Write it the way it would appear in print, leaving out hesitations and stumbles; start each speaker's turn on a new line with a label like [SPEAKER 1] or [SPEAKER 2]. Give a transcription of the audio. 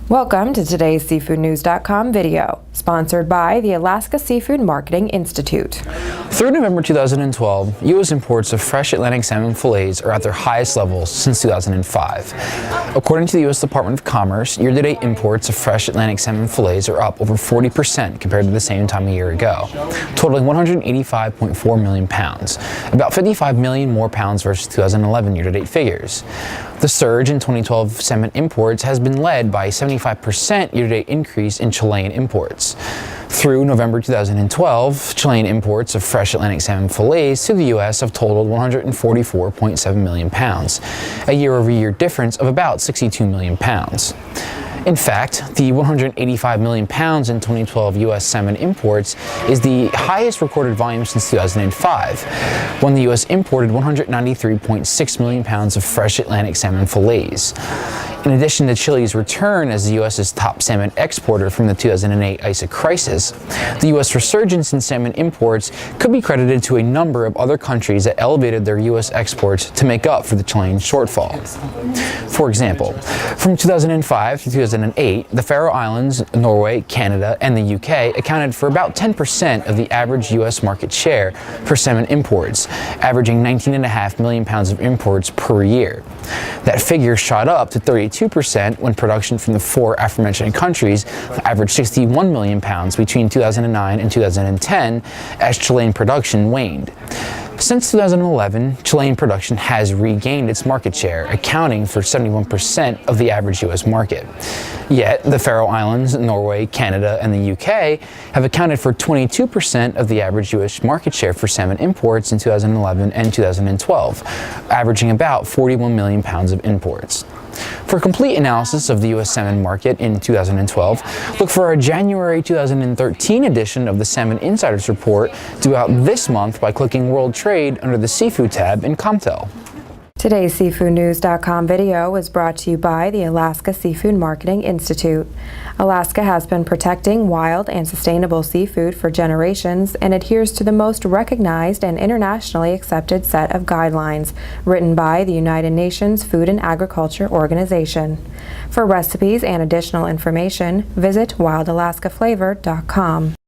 [SPEAKER 1] Welcome to today's SeafoodNews.com video, sponsored by the Alaska Seafood Marketing Institute.
[SPEAKER 2] Through November 2012, U.S. imports of fresh Atlantic salmon fillets are at their highest levels since 2005. According to the U.S. Department of Commerce, year-to-date imports of fresh Atlantic salmon fillets are up over 40% compared to the same time a year ago, totaling 185.4 million pounds, about 55 million more pounds versus 2011 year-to-date figures. The surge in 2012 salmon imports has been led by a 75% year-to-date increase in Chilean imports. Through November 2012, Chilean imports of fresh Atlantic salmon fillets to the U.S. have totaled 144.7 million pounds, a year-over-year difference of about 62 million pounds. In fact, the 185 million pounds in 2012 U.S. salmon imports is the highest recorded volume since 2005, when the U.S. imported 193.6 million pounds of fresh Atlantic salmon fillets. In addition to Chile's return as the U.S.'s top salmon exporter from the 2008 ISA crisis, the U.S. resurgence in salmon imports could be credited to a number of other countries that elevated their U.S. exports to make up for the Chilean shortfall. For example, from 2005 to 2008, the Faroe Islands, Norway, Canada, and the UK accounted for about 10% of the average U.S. market share for salmon imports, averaging 19.5 million pounds of imports per year. That figure shot up to 32% when production from the four aforementioned countries averaged 61 million pounds between 2009 and 2010 as Chilean production waned. Since 2011, Chilean production has regained its market share, accounting for 71% of the average U.S. market. Yet, the Faroe Islands, Norway, Canada, and the UK have accounted for 22% of the average U.S. market share for salmon imports in 2011 and 2012, averaging about 41 million pounds of imports. For a complete analysis of the U.S. salmon market in 2012, look for our January 2013 edition of the Salmon Insiders Report due out this month by clicking World Trade under the Seafood tab in Comtel.
[SPEAKER 1] Today's SeafoodNews.com video was brought to you by the Alaska Seafood Marketing Institute. Alaska has been protecting wild and sustainable seafood for generations and adheres to the most recognized and internationally accepted set of guidelines written by the United Nations Food and Agriculture Organization. For recipes and additional information, visit wildalaskaflavor.com.